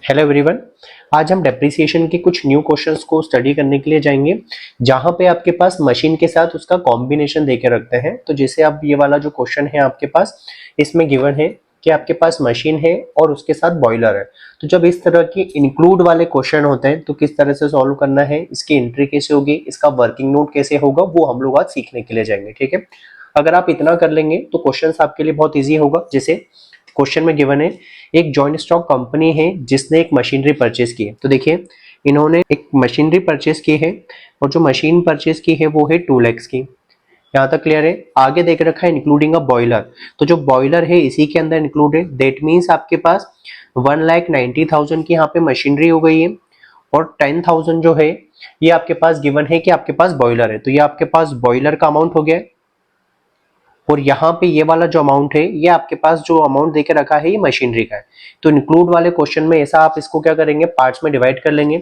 Hello everyone. आज हम depreciation के कुछ न्यू क्वेश्चंस को स्टडी करने के लिए जाएंगे, जहां पे आपके पास मशीन के साथ उसका कॉम्बिनेशन देके रखते हैं। तो जैसे अब ये वाला जो क्वेश्चन है आपके पास, इसमें गिवन है कि आपके पास मशीन है और उसके साथ बॉयलर है। तो जब इस तरह की इंक्लूड वाले क्वेश्चन होते हैं तो किस तरह से सॉल्व करना है, इसकी एंट्री कैसे होगी, इसका वर्किंग नोट कैसे होगा, वो हम लोग आज सीखने के लिए जाएंगे। ठीक है, अगर आप इतना कर लेंगे तो क्वेश्चन आपके लिए बहुत ईजी होगा। जैसे क्वेश्चन में गिवन है, एक जॉइंट स्टॉक कंपनी है जिसने एक मशीनरी परचेज की है। तो देखिए, इन्होंने एक मशीनरी परचेज की है और जो मशीन परचेज की है वो है 2 lakhs की। यहाँ तक क्लियर है। आगे देख रखा है इंक्लूडिंग अ बॉयलर, तो जो बॉयलर है इसी के अंदर इंक्लूड है। दैट मीन्स आपके पास 1,90,000 की यहाँ पे मशीनरी हो गई है और 10,000 जो है ये आपके पास गिवन है कि आपके पास बॉयलर है। तो ये आपके पास बॉयलर का अमाउंट हो गया और यहाँ पे ये वाला जो अमाउंट है ये आपके पास जो अमाउंट देके रखा है ये मशीनरी का है। तो इंक्लूड वाले क्वेश्चन में ऐसा आप इसको क्या करेंगे, पार्ट्स में डिवाइड कर लेंगे।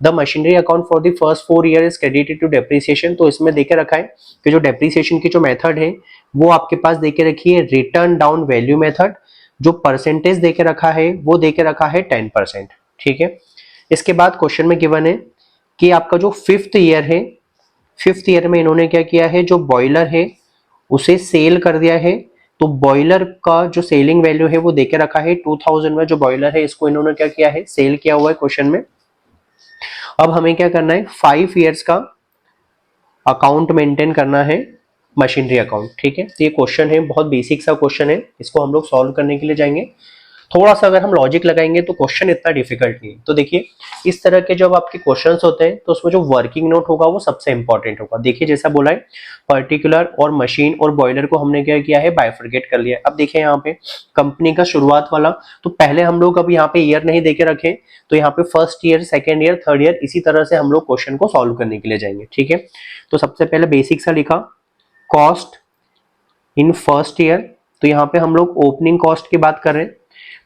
The machinery account for the first 4 year is credited to depreciation. तो इसमें देके रखा है कि जो डेप्रिसिएशन की जो मेथड है वो आपके पास देके रखी है रिटर्न डाउन वैल्यू मेथड। जो परसेंटेज देके रखा है वो देके रखा है 10%। ठीक है, इसके बाद क्वेश्चन में गिवन है कि आपका जो 5th ईयर है, 5th ईयर में इन्होंने क्या किया है, जो बॉयलर है उसे सेल कर दिया है। तो बॉयलर का जो सेलिंग वैल्यू है वो देके रखा है 2000 में। जो बॉयलर है इसको इन्होंने क्या किया है, सेल किया हुआ है क्वेश्चन में। अब हमें क्या करना है, 5 इयर्स का अकाउंट मेंटेन करना है, मशीनरी अकाउंट। ठीक है, तो ये क्वेश्चन है, बहुत बेसिक सा क्वेश्चन है, इसको हम लोग सॉल्व करने के लिए जाएंगे। थोड़ा सा अगर हम लॉजिक लगाएंगे तो क्वेश्चन इतना डिफिकल्ट नहीं है। तो देखिए, इस तरह के जब आपके क्वेश्चंस होते हैं तो उसमें जो वर्किंग नोट होगा वो सबसे इंपॉर्टेंट होगा। देखिए, जैसा बोला है, पर्टिकुलर और मशीन और बॉयलर को हमने क्या किया है, बाइफरकेट कर लिया। अब देखिए यहाँ पे कंपनी का शुरुआत वाला, तो पहले हम लोग अब यहाँ पे ईयर नहीं देके रखे, तो यहाँ पे first year, second year, third year, इसी तरह से हम लोग क्वेश्चन को सॉल्व करने के लिए जाएंगे। ठीक है, तो सबसे पहले बेसिक सा लिखा, कॉस्ट इन फर्स्ट ईयर। तो यहाँ पे हम लोग ओपनिंग कॉस्ट की बात कर रहे हैं।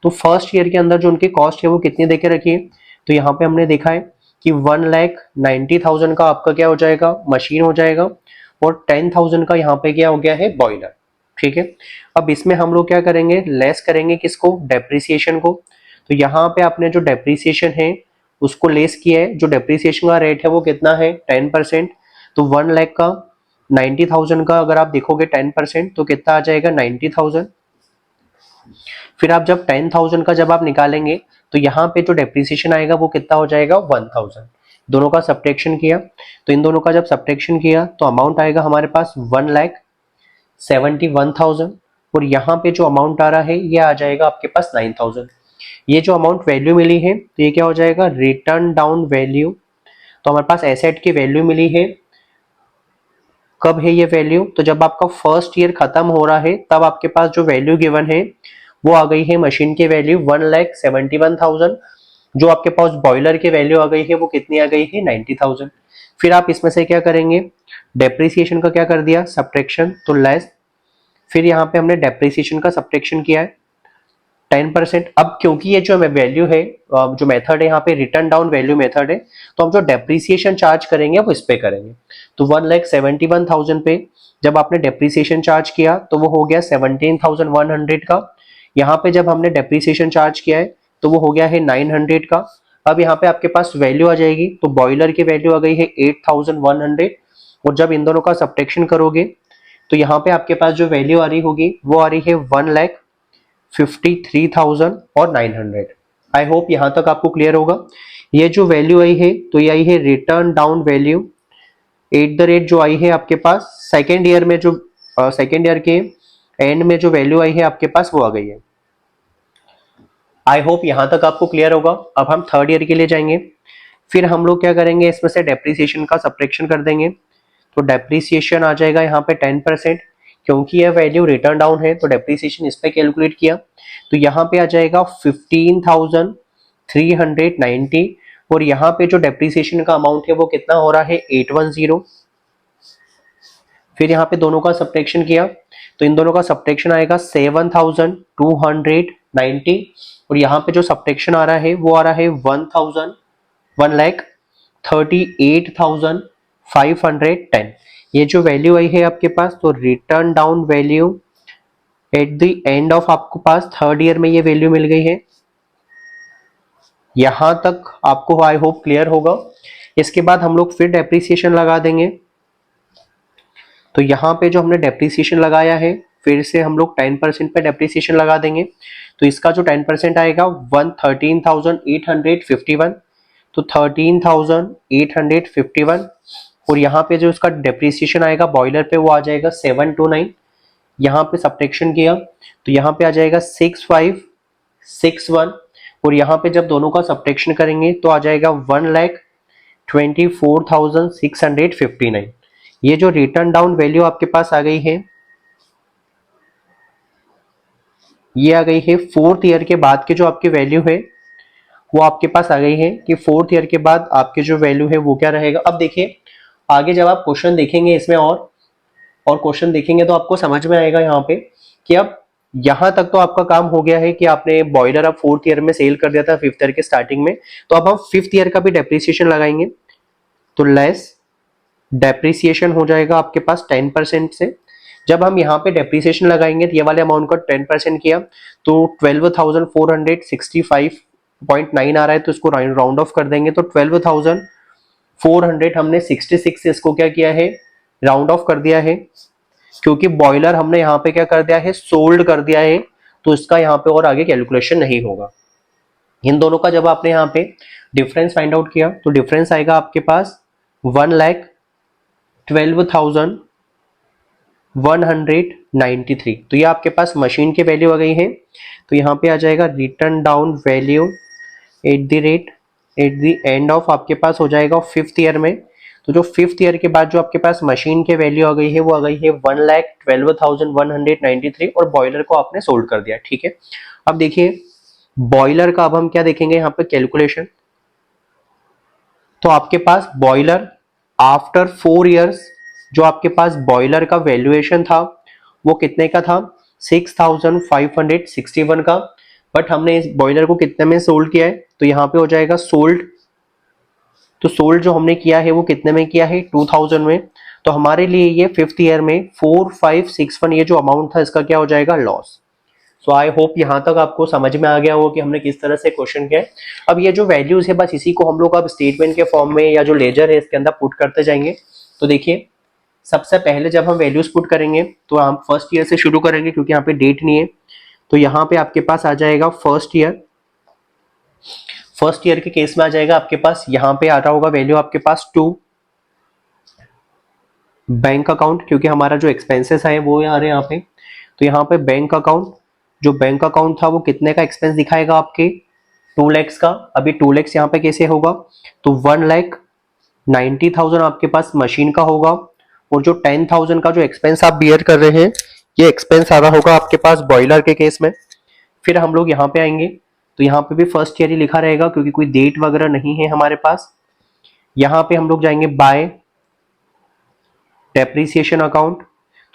तो फर्स्ट ईयर के अंदर जो उनकी कॉस्ट है वो कितनी देके रखी है, तो यहाँ पे हमने देखा है कि 1,90,000 का आपका क्या हो जाएगा, मशीन हो जाएगा, और 10,000 का यहाँ पे क्या हो गया है, बॉयलर। ठीक है, अब इसमें हम लोग क्या करेंगे, लेस करेंगे किसको, डेप्रिसिएशन को। तो यहाँ पे आपने जो डेप्रिसिएशन है उसको लेस किया है। जो डेप्रिसिएशन का रेट है वो कितना है, 10%। तो 1 लाख का 90,000 का अगर आप देखोगे 10% तो कितना आ जाएगा, 90,000। फिर आप जब 10,000 का जब आप निकालेंगे तो यहाँ पे जो डेप्रिसिएशन आएगा वो कितना हो जाएगा, 1,000। दोनों का सब्ट्रैक्शन किया, तो इन दोनों का जब सब्ट्रैक्शन किया तो अमाउंट आएगा हमारे पास 1,71,000। और यहाँ पे जो अमाउंट आ रहा है ये आ जाएगा आपके पास 9,000। ये जो अमाउंट वैल्यू मिली है तो ये क्या हो जाएगा, रिटर्न डाउन वैल्यू। तो हमारे पास एसेट की वैल्यू मिली है, कब है ये वैल्यू, तो जब आपका फर्स्ट ईयर खत्म हो रहा है तब आपके पास जो वैल्यू गिवन है वो आ गई है, मशीन की वैल्यू 1,71,000। जो आपके पास बॉयलर की वैल्यू आ गई है वो कितनी आ गई है, 90,000। फिर आप इसमें से क्या करेंगे, डेप्रिसिएशन का क्या कर दिया, सब्ट्रैक्शन, तो लेस। फिर यहाँ पे हमने डेप्रिसिएशन का सब्ट्रैक्शन किया है 10%। अब क्योंकि ये जो वैल्यू है, जो मेथड है यहाँ पे रिटर्न डाउन वैल्यू मेथड है, तो हम जो डेप्रिसिएशन चार्ज करेंगे वो इस पे करेंगे। तो 1,71,000 पे जब आपने डेप्रिसिएशन चार्ज किया तो वो हो गया 17,100 का। यहाँ पे जब हमने डेप्रिसिएशन चार्ज किया है तो वो हो गया है 900 का। अब यहाँ पे आपके पास वैल्यू आ जाएगी, तो बॉयलर की वैल्यू आ गई है 8,100। और जब इन दोनों का सब्ट्रैक्शन करोगे तो यहाँ पे आपके पास जो वैल्यू आ रही होगी वो आ रही है 1,53,900। आई होप यहाँ तक आपको क्लियर होगा। ये जो वैल्यू आई है तो ये आई है return down value at the rate, जो आई है आपके पास सेकेंड ईयर में, जो सेकेंड ईयर के एंड में जो वैल्यू आई है आपके पास वो आ गई है। आई होप यहाँ तक आपको क्लियर होगा। अब हम थर्ड ईयर के लिए जाएंगे। फिर हम लोग क्या करेंगे, इसमें से डेप्रिसिएशन का सब्ट्रैक्शन कर देंगे। तो डेप्रिसिएशन आ जाएगा यहाँ पे 10%, क्योंकि यह वैल्यू रिटर्न डाउन है तो डेप्रिसिएशन इस पे कैलकुलेट किया। तो यहाँ पे आ जाएगा 15,390। और यहाँ पे जो डेप्रिसिएशन का अमाउंट है वो कितना हो रहा है, 810। फिर यहाँ पे दोनों का सब्ट्रैक्शन किया तो इन दोनों का सब्ट्रैक्शन आएगा 7,290। और यहाँ पे जो सब्ट्रैक्शन आ रहा है वो आ रहा है 1,38,510। ये जो वैल्यू आई है आपके पास, तो return down value at the end of आपको पास थर्ड ईयर में ये वैल्यू मिल गई है। यहां तक आपको आई होप क्लियर होगा। इसके बाद हम लोग फिर डेप्रिसिएशन लगा देंगे। तो यहाँ पे जो हमने डेप्रिसिएशन लगाया है, फिर से हम लोग 10% पे डेप्रिसिएशन लगा देंगे। तो इसका जो 10% आएगा 13,851, तो 13,851। और यहाँ पे जो इसका डेप्रिसिएशन आएगा बॉयलर पे वो आ जाएगा 729। यहाँ पे सब्ट्रैक्शन किया तो यहाँ पे आ जाएगा 6561। और यहाँ पे जब दोनों का सब्ट्रैक्शन करेंगे तो आ जाएगा 1,24,659। ये जो रिटर्न डाउन वैल्यू आपके पास आ गई है, ये आ गई है फोर्थ ईयर के बाद के जो आपकी वैल्यू है वो आपके पास आ गई है कि फोर्थ ईयर के बाद आपके जो वैल्यू है वो क्या रहेगा। अब देखिए आगे जब आप क्वेश्चन देखेंगे इसमें और क्वेश्चन देखेंगे तो आपको समझ में आएगा यहाँ पे कि अब यहाँ तक तो आपका काम हो गया है कि आपने बॉयलर अब फोर्थ ईयर में सेल कर दिया था फिफ्थ ईयर के स्टार्टिंग में। तो अब हम फिफ्थ ईयर का भी डेप्रिसिएशन लगाएंगे। तो लेस डेप्रिसिएशन हो जाएगा आपके पास 10% से। जब हम यहाँ पे डेप्रिसिएशन लगाएंगे तो ये वाले अमाउंट का 10% किया तो 12,465.9 आ रहा है, तो इसको राउंड ऑफ कर देंगे। तो 12,400 हमने 66 से इसको क्या किया है, राउंड ऑफ कर दिया है, क्योंकि बॉयलर हमने यहाँ पे क्या कर दिया है, सोल्ड कर दिया है। तो इसका यहाँ पे और आगे कैलकुलेशन नहीं होगा। इन दोनों का जब आपने यहाँ पे डिफरेंस फाइंड आउट किया तो डिफरेंस आएगा आपके पास 1,12,193। तो ये आपके पास मशीन की वैल्यू आ गई है। तो यहाँ पे आ जाएगा return down value at the end of आपके पास हो जाएगा फिफ्थ ईयर में। तो जो फिफ्थ ईयर के बाद जो आपके पास मशीन की वैल्यू आ गई है वो आ गई है 1,12,193 और बॉयलर को आपने सोल्ड कर दिया। ठीक है, अब देखिए बॉयलर का अब हम क्या देखेंगे यहाँ पे कैलकुलेशन। तो आपके पास बॉयलर आफ्टर 4 इयर्स जो आपके पास बॉयलर का वैल्यूएशन था वो कितने का था, 6,561 का। बट हमने इस बॉयलर को कितने में सोल्ड किया है, तो यहाँ पे हो जाएगा सोल्ड। तो सोल्ड जो हमने किया है वो कितने में किया है, 2000 में। तो हमारे लिए ये फिफ्थ ईयर में 4561 ये जो अमाउंट था इसका क्या हो जाएगा, लॉस। सो आई होप यहाँ तक आपको समझ में आ गया हो कि हमने किस तरह से क्वेश्चन किया है। अब ये जो वैल्यूज है बस इसी को हम लोग अब स्टेटमेंट के फॉर्म में या जो लेजर है इसके अंदर पुट करते जाएंगे। तो देखिए सबसे पहले जब हम वैल्यूज पुट करेंगे तो हम फर्स्ट ईयर से शुरू करेंगे क्योंकि यहाँ पे डेट नहीं है। तो यहाँ पे आपके पास आ जाएगा फर्स्ट ईयर। फर्स्ट ईयर के केस में आ जाएगा आपके पास, यहाँ पे आ रहा होगा वैल्यू आपके पास 2 बैंक अकाउंट, क्योंकि हमारा जो एक्सपेंसेस है वो आ रहे हैं यहाँ पे। तो यहाँ पे बैंक अकाउंट, जो बैंक अकाउंट था वो कितने का एक्सपेंस दिखाएगा आपके, 2 लैक्स का। अभी 2 लैक्स यहाँ पे कैसे होगा, तो 1,90,000 आपके पास मशीन का होगा और जो 10,000 का जो एक्सपेंस आप बियर कर रहे हैं ये एक्सपेंस आ रहा होगा आपके पास बॉयलर के केस में। फिर हम लोग यहाँ पे आएंगे तो यहाँ पे भी फर्स्ट ईयर ही लिखा रहेगा क्योंकि कोई डेट वगैरह नहीं है हमारे पास। यहाँ पे हम लोग जाएंगे बाय डेप्रीसिएशन अकाउंट।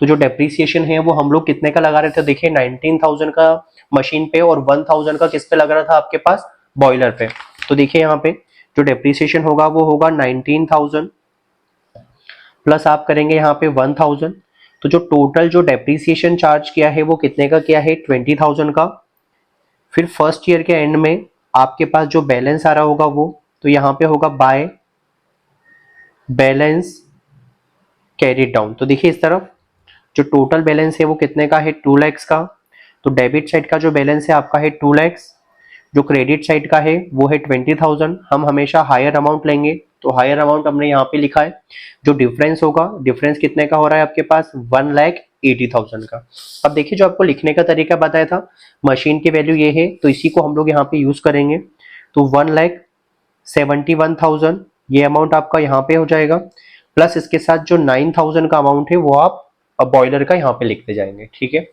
तो जो डेप्रीसिएशन है वो हम लोग कितने का लगा रहे थे, देखिए 19,000 का मशीन पे और 1,000 का किस पे लग रहा था आपके पास, बॉयलर पे। तो देखिए यहाँ पे जो डेप्रीसिएशन होगा वो होगा 19,000 प्लस आप करेंगे यहाँ पे 1,000। तो जो टोटल जो डेप्रीसिएशन चार्ज किया है वो कितने का किया है, 20,000 का। फिर फर्स्ट ईयर के एंड में आपके पास जो बैलेंस आ रहा होगा वो, तो यहाँ पे होगा बाय बैलेंस कैरिड डाउन। तो देखिए इस तरफ जो टोटल बैलेंस है वो कितने का है, 2 लैक्स का। तो डेबिट साइड का जो बैलेंस है आपका है 2 लैक्स, जो क्रेडिट साइड का है वो है 20,000। हम हमेशा हायर अमाउंट लेंगे तो हायर अमाउंट हमने यहाँ पे लिखा है। जो डिफरेंस होगा, डिफरेंस कितने का हो रहा है आपके पास, 1,80,000 का। अब देखिए जो आपको लिखने का तरीका बताया था, मशीन की वैल्यू ये है तो इसी को हम लोग यहाँ पे यूज करेंगे। तो 1,71,000 ये अमाउंट आपका यहाँ पे हो जाएगा, प्लस इसके साथ जो 9,000 का अमाउंट है वो आप बॉयलर का यहाँ पे लिखते जाएंगे। ठीक है,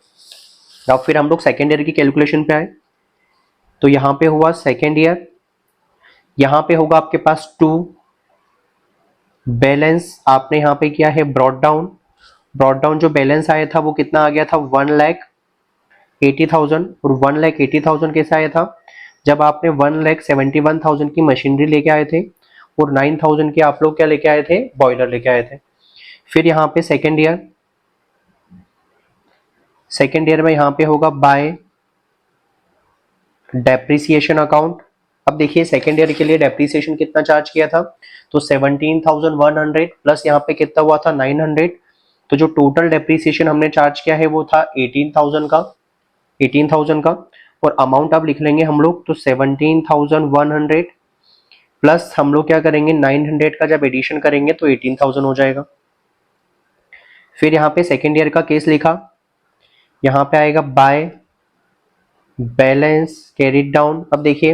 अब फिर हम लोग सेकेंड ईयर की कैलकुलेशन पे आए। तो यहाँ पे हुआ सेकेंड ईयर, यहाँ पे होगा आपके पास 2 बैलेंस आपने यहाँ पे किया है ब्रॉड डाउन। ब्रॉड डाउन जो बैलेंस आया था वो कितना आ गया था, 1,80,000। और 1,80,000 कैसे आया था, जब आपने 1,71,000 की मशीनरी लेके आए थे और 9,000 के आप लोग क्या लेके आए थे, बॉयलर लेके आए थे। फिर यहाँ पे सेकेंड ईयर में यहाँ पे होगा बाय डेप्रिसिएशन अकाउंट अब देखिए सेकेंड ईयर के लिए डेप्रीसिएशन कितना चार्ज किया था, तो 17,100 प्लस यहाँ पे कितना हुआ था 900, तो जो टोटल डेप्रीसिएशन हमने चार्ज किया है वो था 18,000 का। और अमाउंट अब लिख लेंगे हम लोग, तो 17,100 प्लस हम लोग क्या करेंगे 900 का जब एडिशन करेंगे तो 18,000 हो जाएगा। फिर यहाँ पे सेकेंड ईयर का केस लिखा, यहाँ पे आएगा बाय बैलेंस कैरिड डाउन। अब देखिए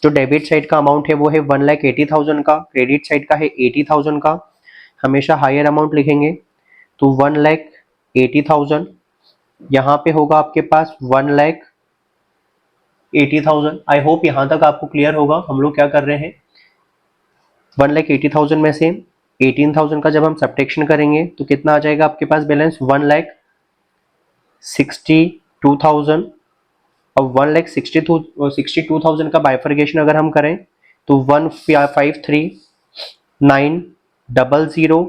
जो डेबिट साइड का अमाउंट है वो है 1,80,000 का, क्रेडिट साइड का है 80,000 का। हमेशा हायर अमाउंट लिखेंगे, तो 1,80,000 यहाँ पे होगा आपके पास 1,80,000। आई होप यहाँ तक आपको क्लियर होगा हम लोग क्या कर रहे हैं। 1,80,000 में से 18,000 का जब हम सब्ट्रैक्शन करेंगे तो कितना आ जाएगा आपके पास बैलेंस 1,62,000। अब 1,62,000 का बाइफर्केशन अगर हम करें तो 1,53,900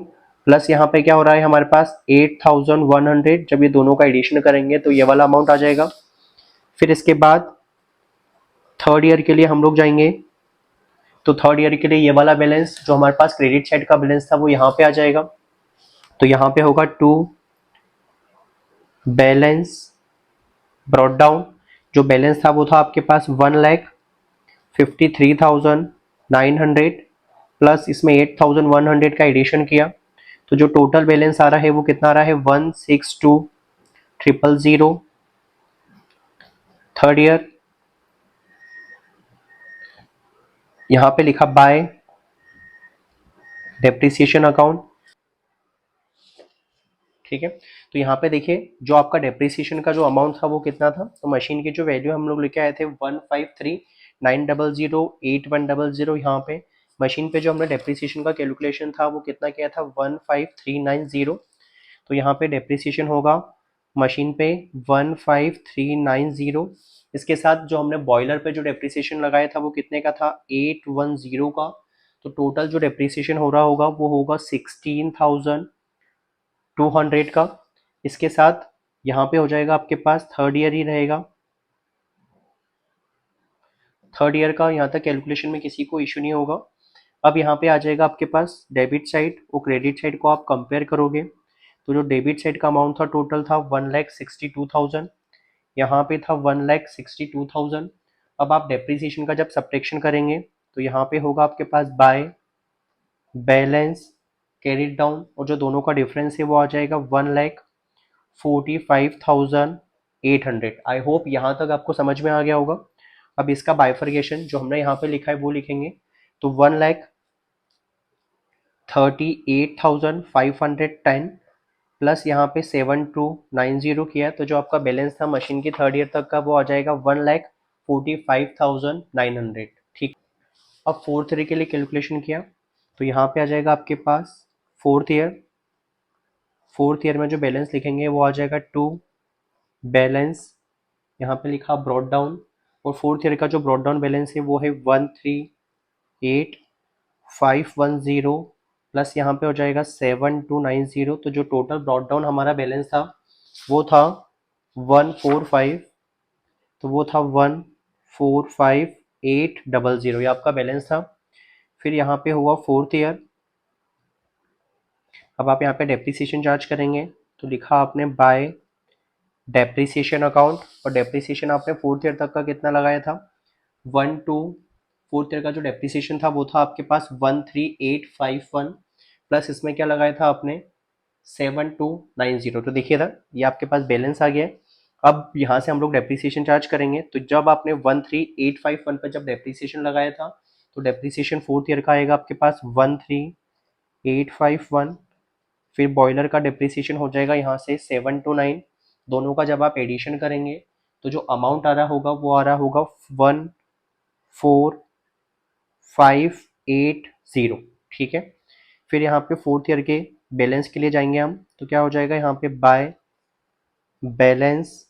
प्लस यहाँ पे क्या हो रहा है हमारे पास 8,100। जब ये दोनों का एडिशन करेंगे तो ये वाला अमाउंट आ जाएगा। फिर इसके बाद थर्ड ईयर के लिए हम लोग जाएंगे, तो थर्ड ईयर के लिए ये वाला बैलेंस जो हमारे पास क्रेडिट साइड का बैलेंस था वो यहाँ पे आ जाएगा। तो यहाँ पे होगा टू बैलेंस ब्रॉट डाउन। जो बैलेंस था वो था आपके पास 1,53,900 प्लस इसमें 8,100 का एडिशन किया, तो जो टोटल बैलेंस आ रहा है वो कितना आ रहा है 1,62,000। थर्ड ईयर यहाँ पे लिखा बाय डेप्रिसिएशन अकाउंट, ठीक है। तो यहाँ पे देखिए जो आपका डेप्रिसिएशन का जो अमाउंट था वो कितना था, तो मशीन की जो वैल्यू हम लोग लेके आए थे 1,53,900,8100। यहाँ पे मशीन पे जो हमने डेप्रिसिएशन का कैलकुलेशन था वो कितना किया था 1,53,900। तो यहाँ पे डेप्रिसिएशन होगा मशीन पे 1,53,900। इसके साथ जो हमने बॉयलर पे जो डेप्रिसिएशन लगाया था वो कितने का था 810 का। तो टोटल जो डेप्रिसिएशन हो रहा होगा वो होगा 16,200 का। इसके साथ यहाँ पे हो जाएगा आपके पास थर्ड ईयर ही रहेगा। थर्ड ईयर का यहाँ तक कैलकुलेशन में किसी को इश्यू नहीं होगा। अब यहाँ पे आ जाएगा आपके पास डेबिट साइड और क्रेडिट साइड को आप कंपेयर करोगे, तो जो डेबिट साइड का अमाउंट था टोटल था 1,62,000, यहाँ पे था 1,62,000। अब आप डेप्रिसिएशन का जब सब्ट्रैक्शन करेंगे तो यहाँ पे होगा आपके पास बाय बैलेंस कैरिड डाउन, और जो दोनों का डिफरेंस है वो आ जाएगा 1,45,800। आई होप यहाँ तक आपको समझ में आ गया होगा। अब इसका बाइफर्केशन जो हमने यहाँ पे लिखा है वो लिखेंगे, तो 1,38,510 प्लस यहाँ पे 7,290 किया है, तो जो आपका बैलेंस था मशीन की थर्ड ईयर तक का वो आ जाएगा 1,45,900। ठीक। अब फोर्थ ईयर के लिए कैलकुलेशन किया तो यहाँ पे आ जाएगा आपके पास फोर्थ ईयर। फोर्थ ईयर में जो बैलेंस लिखेंगे वो आ जाएगा टू बैलेंस, यहाँ पे लिखा ब्रॉड डाउन, और फोर्थ ईयर का जो ब्रॉड डाउन बैलेंस है वो है 1,38,510 प्लस यहाँ पे हो जाएगा 7,290। तो जो टोटल ब्रॉड डाउन हमारा बैलेंस था वो था 145, तो वो था 1,45,800, ये आपका बैलेंस था। फिर यहाँ पे हुआ फोर्थ ईयर। अब आप यहाँ पे डेप्रिसिएशन चार्ज करेंगे, तो लिखा आपने बाय डेप्रिसिएशन अकाउंट, और डेप्रिसिएशन आपने फोर्थ ईयर तक का कितना लगाया था 1,2। फोर्थ ईयर का जो डेप्रिसिएशन था वो था आपके पास 1,38,510 प्लस इसमें क्या लगाया था आपने 7,290। तो देखिए था ये आपके पास बैलेंस आ गया है। अब यहाँ से हम लोग डेप्रिसिएशन चार्ज करेंगे, तो जब आपने 1,38,510 पर जब डेप्रिसिएशन लगाया था तो डेप्रिसिएशन फोर्थ ईयर का आएगा आपके पास 1,38,510। फिर बॉयलर का डेप्रिसिएशन हो जाएगा यहाँ से 729। दोनों का जब आप एडिशन करेंगे तो जो अमाउंट आ रहा होगा वो आ रहा होगा 1,45,800। ठीक है। फिर यहाँ पे फोर्थ ईयर के बैलेंस के लिए जाएंगे हम, तो क्या हो जाएगा यहाँ पे बाय बैलेंस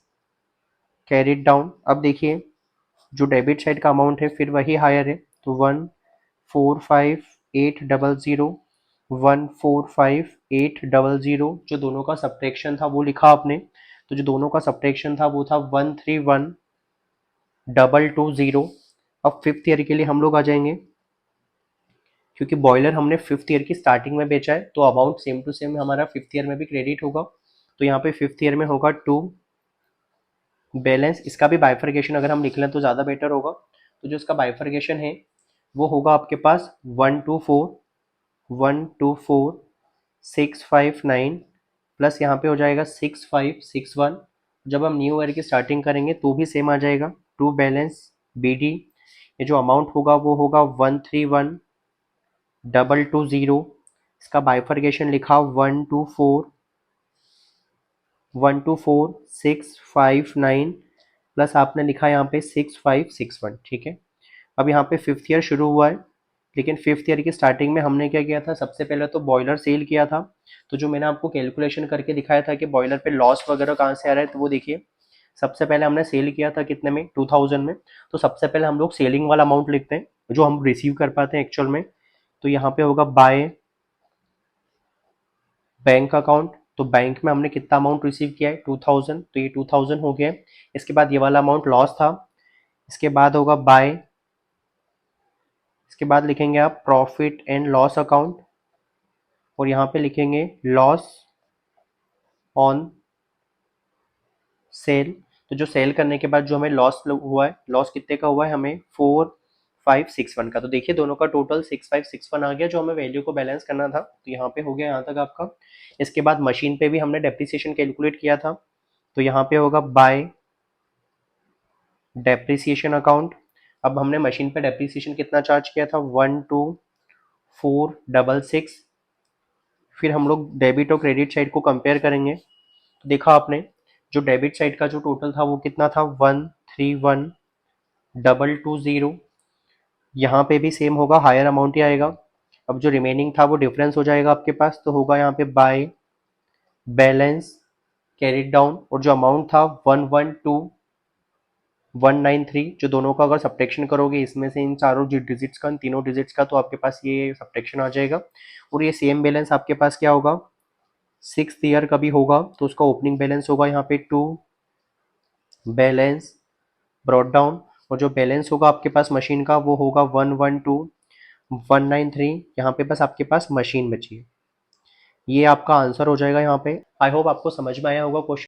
कैरिड डाउन। अब देखिए जो डेबिट साइड का अमाउंट है फिर वही हायर है, तो 1,45,800 1,45,800। जो दोनों का सब्ट्रैक्शन था वो लिखा आपने, तो जो दोनों का सब्ट्रैक्शन था वो था 1,31,220 अब फिफ्थ ईयर के लिए हम लोग आ जाएंगे, क्योंकि बॉयलर हमने फिफ्थ ईयर की स्टार्टिंग में बेचा है तो अमाउंट सेम टू सेम हमारा फिफ्थ ईयर में भी क्रेडिट होगा। तो यहाँ पे फिफ्थ ईयर में होगा 2 बैलेंस। इसका भी बाइफर्केशन अगर हम लिख लें तो ज़्यादा बेटर होगा। तो जो इसका बाइफर्केशन है वो होगा आपके पास 124 प्लस यहाँ पे हो जाएगा 6561। जब हम न्यू ईयर की स्टार्टिंग करेंगे तो भी सेम आ जाएगा 2 बैलेंस BD। ये जो अमाउंट होगा वो होगा 131,220। इसका बाइफर्केशन लिखा 124,659 प्लस आपने लिखा यहाँ पे 6561। ठीक है, अब यहाँ पे फिफ्थ ईयर शुरू हुआ है, लेकिन फिफ्थ ईयर की स्टार्टिंग में हमने क्या किया था, सबसे पहले तो बॉयलर सेल किया था। तो जो मैंने आपको कैलकुलेशन करके दिखाया था कि बॉयलर पे लॉस वगैरह कहाँ से आ रहा है, तो वो देखिए सबसे पहले हमने सेल किया था कितने में, 2000 में। तो सबसे पहले हम लोग सेलिंग वाला अमाउंट लिखते हैं जो हम रिसीव कर पाते हैं एक्चुअल में। तो यहाँ पे होगा बाय बैंक अकाउंट। तो बैंक में हमने कितना अमाउंट रिसीव किया है, 2000, तो ये 2000 हो गया है। इसके बाद ये वाला अमाउंट लॉस था। इसके बाद होगा बाय, इसके बाद लिखेंगे आप प्रॉफिट एंड लॉस अकाउंट, और यहाँ पे लिखेंगे लॉस ऑन सेल। तो जो सेल करने के बाद जो हमें लॉस हुआ है, लॉस कितने का हुआ है हमें, 4561 का। तो देखिए दोनों का टोटल 6561 आ गया जो हमें वैल्यू को बैलेंस करना था। तो यहाँ पे हो गया यहाँ तक आपका। इसके बाद मशीन पे भी हमने डेप्रिसिएशन कैलकुलेट किया था। तो यहाँ पे होगा बाय डेप्रिसिएशन अकाउंट। अब हमने मशीन पे डेप्रिसिएशन कितना चार्ज किया था, 12466। फिर हम लोग डेबिट और क्रेडिट साइड को कंपेयर करेंगे। तो देखा आपने जो डेबिट साइड का जो टोटल था वो कितना था, 131,220। यहाँ पे भी सेम होगा, हायर अमाउंट ही आएगा। अब जो रिमेनिंग था वो डिफरेंस हो जाएगा आपके पास, तो होगा यहाँ पे बाय बैलेंस कैरिड डाउन, और जो अमाउंट था 112,193। जो दोनों का अगर सब्ट्रैक्शन करोगे इसमें से, इन चारों डिजिट्स का, इन तीनों डिजिट्स का, तो आपके पास ये सब्ट्रैक्शन आ जाएगा। और ये सेम बैलेंस आपके पास क्या होगा, सिक्स ईयर का भी होगा, तो उसका ओपनिंग बैलेंस होगा यहाँ पे 2 बैलेंस ब्रॉड डाउन, और जो बैलेंस होगा आपके पास मशीन का वो होगा 112,193। यहाँ पे बस आपके पास मशीन बची है। ये आपका आंसर हो जाएगा यहाँ पे। आई होप आपको समझ में आया होगा क्वेश्चन।